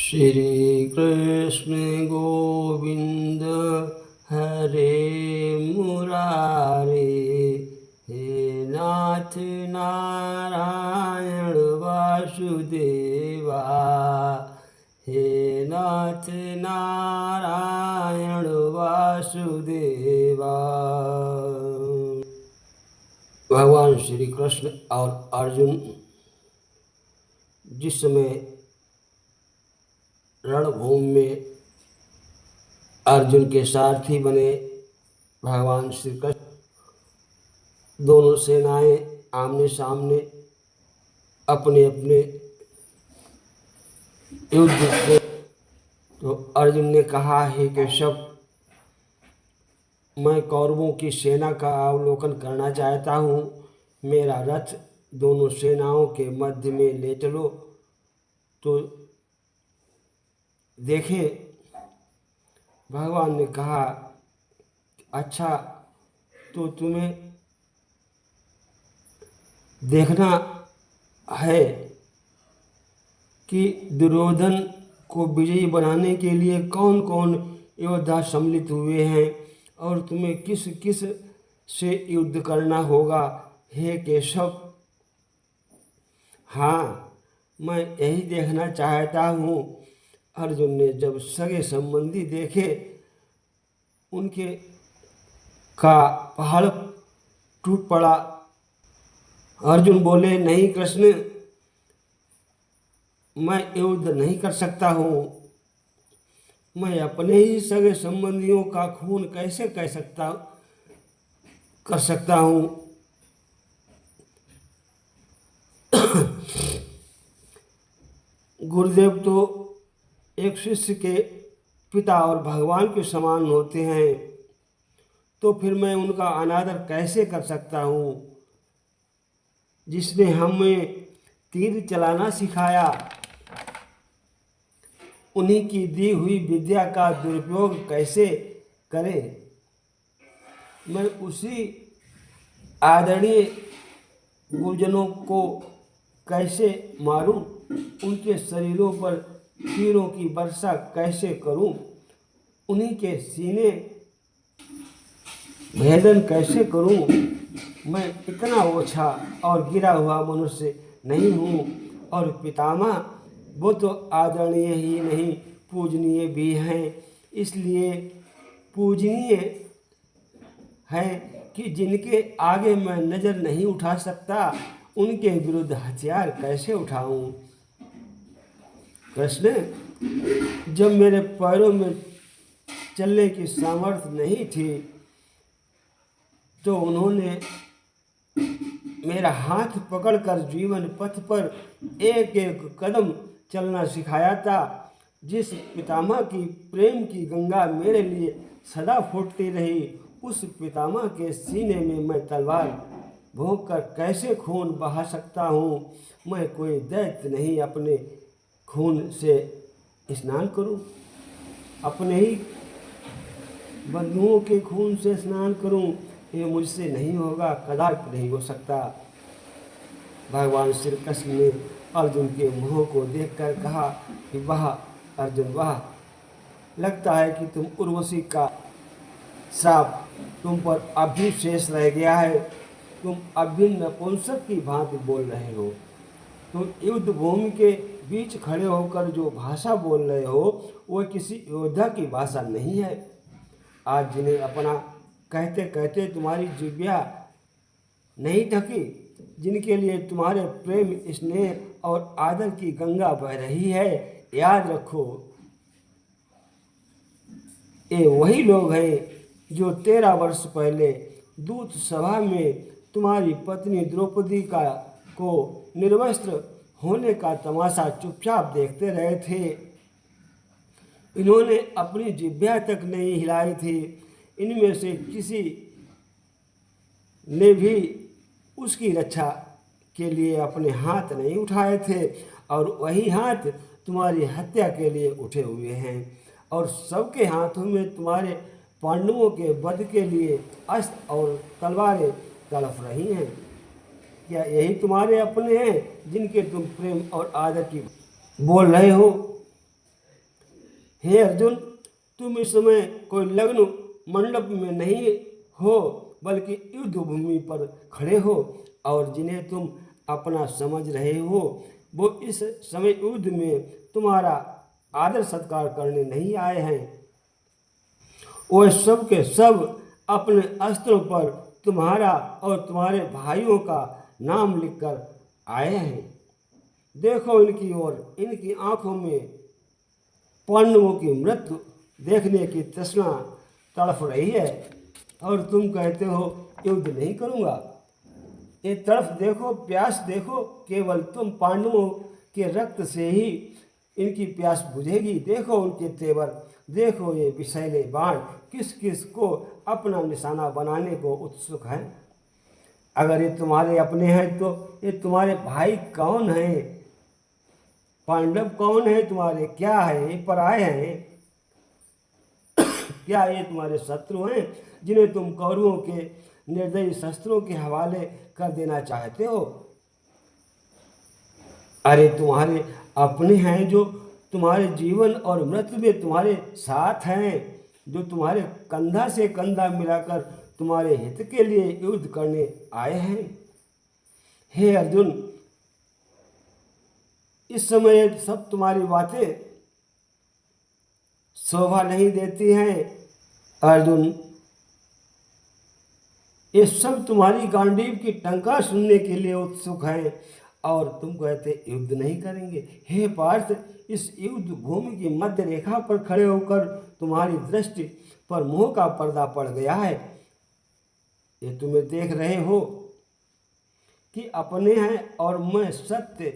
श्री कृष्ण गोविंद हरे मुरारे, हे नाथ नारायण वासुदेवा, हे नाथ नारायण वासुदेवा। भगवान श्री कृष्ण और अर्जुन जिस समय रणभूमि में अर्जुन के सारथी बने, भगवान श्री कृष्ण दोनों सेनाएं आमने सामने अपने अपने युद्ध से, तो अर्जुन ने कहा, हे केशव, मैं कौरवों की सेना का अवलोकन करना चाहता हूँ। मेरा रथ दोनों सेनाओं के मध्य में ले चलो तो देखें। भगवान ने कहा, अच्छा, तो तुम्हें देखना है कि दुर्योधन को विजयी बनाने के लिए कौन कौन योद्धा सम्मिलित हुए हैं और तुम्हें किस किस से युद्ध करना होगा। हे केशव, हाँ, मैं यही देखना चाहता हूँ। अर्जुन ने जब सगे संबंधी देखे, उनके का पहाड़ टूट पड़ा। अर्जुन बोले, नहीं कृष्ण, मैं युद्ध नहीं कर सकता हूँ। मैं अपने ही सगे संबंधियों का खून कैसे कर सकता हूँ। गुरुदेव तो एक शिष्य के पिता और भगवान के समान होते हैं, तो फिर मैं उनका अनादर कैसे कर सकता हूँ। जिसने हमें तीर चलाना सिखाया, उन्हीं की दी हुई विद्या का दुरुपयोग कैसे करें। मैं उसी आदरणीय गुरुजनों को कैसे मारूं, उनके शरीरों पर तीरों की वर्षा कैसे करूं, उन्हीं के सीने भेदन कैसे करूं। मैं इतना ओछा और गिरा हुआ मनुष्य नहीं हूं। और पितामह, वो तो आदरणीय ही नहीं, पूजनीय भी हैं। इसलिए पूजनीय है कि जिनके आगे मैं नज़र नहीं उठा सकता, उनके विरुद्ध हथियार कैसे उठाऊं। कृष्ण, जब मेरे पैरों में चलने की सामर्थ्य नहीं थी, तो उन्होंने मेरा हाथ पकड़कर जीवन पथ पर एक एक कदम चलना सिखाया था। जिस पितामह की प्रेम की गंगा मेरे लिए सदा फूटती रही, उस पितामह के सीने में मैं तलवार भोंक कर कैसे खून बहा सकता हूँ। मैं कोई दैत्य नहीं, अपने खून से स्नान करूँ, अपने ही बंधुओं के खून से स्नान करूं। ये मुझसे नहीं होगा, कदापि नहीं हो सकता। भगवान श्री कृष्ण ने अर्जुन के मुंह को देखकर कहा कि वाह अर्जुन, वाह, लगता है कि तुम उर्वशी का श्राप तुम पर अभी शेष रह गया है। तुम अभी नपुंसक की भांति बोल रहे हो। तुम युद्ध भूमि के बीच खड़े होकर जो भाषा बोल रहे हो, वह किसी योद्धा की भाषा नहीं है। आज जिन्हें अपना कहते कहते तुम्हारी जिह्वा नहीं थकी, जिनके लिए तुम्हारे प्रेम, स्नेह और आदर की गंगा बह रही है, याद रखो, ये वही लोग हैं जो 13 वर्ष पहले दूत सभा में तुम्हारी पत्नी द्रौपदी को निर्वस्त्र होने का तमाशा चुपचाप देखते रहे थे। इन्होंने अपनी जिह्वा तक नहीं हिलाई थी। इनमें से किसी ने भी उसकी रक्षा के लिए अपने हाथ नहीं उठाए थे, और वही हाथ तुम्हारी हत्या के लिए उठे हुए हैं। और सबके हाथों में तुम्हारे पांडवों के वध के लिए अस्त्र और तलवारें तड़फ रही हैं। क्या यही तुम्हारे अपने हैं जिनके तुम प्रेम और आदर की बोल रहे हो? हे अर्जुन, तुम इस समय कोई लग्न मंडप में नहीं हो, बल्कि युद्ध भूमि पर खड़े हो, और जिन्हें तुम अपना समझ रहे हो वो इस समय युद्ध में तुम्हारा आदर सत्कार करने नहीं आए हैं। वो सब के सब अपने अस्त्रों पर तुम्हारा और तुम्हारे भाइयों का नाम लिखकर आए हैं। देखो इनकी ओर, इनकी आंखों में पांडवों की मृत्यु देखने की तृष्णा तड़फ रही है, और तुम कहते हो युद्ध नहीं करूँगा। ये तड़फ देखो, प्यास देखो, केवल तुम पांडवों के रक्त से ही इनकी प्यास बुझेगी। देखो उनके तेवर, देखो ये विषैले बाण किस किस को अपना निशाना बनाने को उत्सुक हैं। अगर ये तुम्हारे अपने हैं तो ये तुम्हारे भाई कौन हैं? पांडव कौन है तुम्हारे? क्या है ये? पराए हैं? क्या ये तुम्हारे शत्रु हैं जिन्हें तुम कौरवों के निर्दयी शस्त्रों के हवाले कर देना चाहते हो? अरे तुम्हारे अपने हैं जो तुम्हारे जीवन और मृत्यु में तुम्हारे साथ हैं, जो तुम्हारे कंधा से कंधा मिलाकर तुम्हारे हित के लिए युद्ध करने आए हैं। हे अर्जुन, इस समय सब तुम्हारी बातें शोभा नहीं देती हैं। अर्जुन, ये सब तुम्हारी गांडीव की टंकार सुनने के लिए उत्सुक हैं, और तुम कहते युद्ध नहीं करेंगे। हे पार्थ, इस युद्ध भूमि की मध्य रेखा पर खड़े होकर तुम्हारी दृष्टि पर मोह का पर्दा पड़ गया है। ये तुम्हें देख रहे हो कि अपने हैं, और मैं सत्य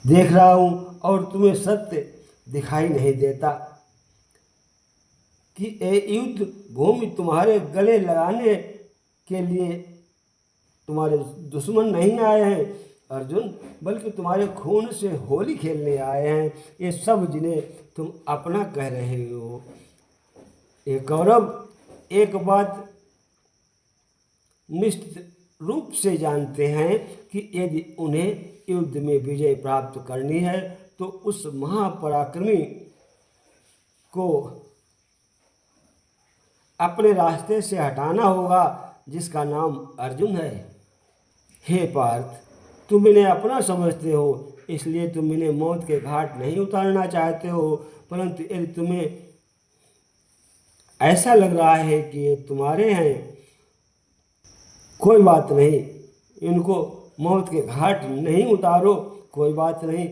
देख रहा हूँ और तुम्हें सत्य दिखाई नहीं देता कि ये युद्ध भूमि तुम्हारे गले लगाने के लिए तुम्हारे दुश्मन नहीं आए हैं अर्जुन, बल्कि तुम्हारे खून से होली खेलने आए हैं ये सब जिन्हें तुम अपना कह रहे हो। ये कौरव एक बात निश्चित रूप से जानते हैं कि यदि उन्हें युद्ध में विजय प्राप्त करनी है तो उस महापराक्रमी को अपने रास्ते से हटाना होगा जिसका नाम अर्जुन है। हे पार्थ, तुम इन्हें अपना समझते हो, इसलिए तुम इन्हें मौत के घाट नहीं उतारना चाहते हो, परंतु यदि तुम्हें ऐसा लग रहा है कि ये तुम्हारे हैं, कोई बात नहीं, इनको मौत के घाट नहीं उतारो, कोई बात नहीं,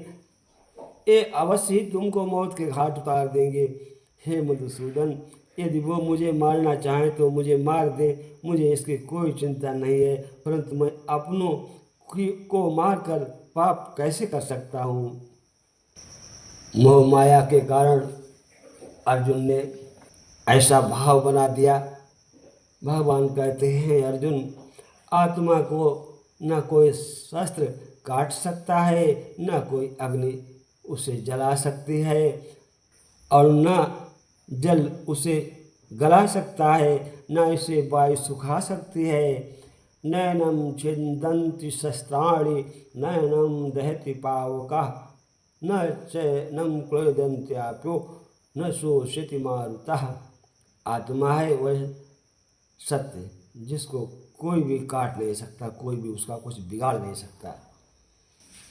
ये अवश्य ही तुमको मौत के घाट उतार देंगे। हे मधुसूदन, यदि वो मुझे मारना चाहें तो मुझे मार दें, मुझे इसकी कोई चिंता नहीं है, परंतु मैं अपनों को मारकर पाप कैसे कर सकता हूँ? मोह माया के कारण अर्जुन ने ऐसा भाव बना दिया। भगवान कहते हैं, अर्जुन, आत्मा को न कोई शस्त्र काट सकता है, न कोई अग्नि उसे जला सकती है, और न जल उसे गला सकता है, न इसे वायु सुखा सकती है। नैनम छिन्दन्ति शस्त्राणि नैनम दहति पावकः न चैनम क्लेदन्त्याप्यो न शोषयति मारुतः। आत्मा है वह सत्य जिसको कोई भी काट नहीं सकता, कोई भी उसका कुछ बिगाड़ नहीं सकता।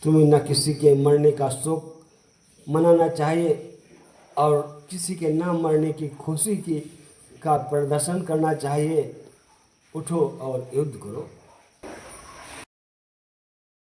तुम्हें न किसी के मरने का शोक मनाना चाहिए और किसी के न मरने की खुशी का प्रदर्शन करना चाहिए। उठो और युद्ध करो।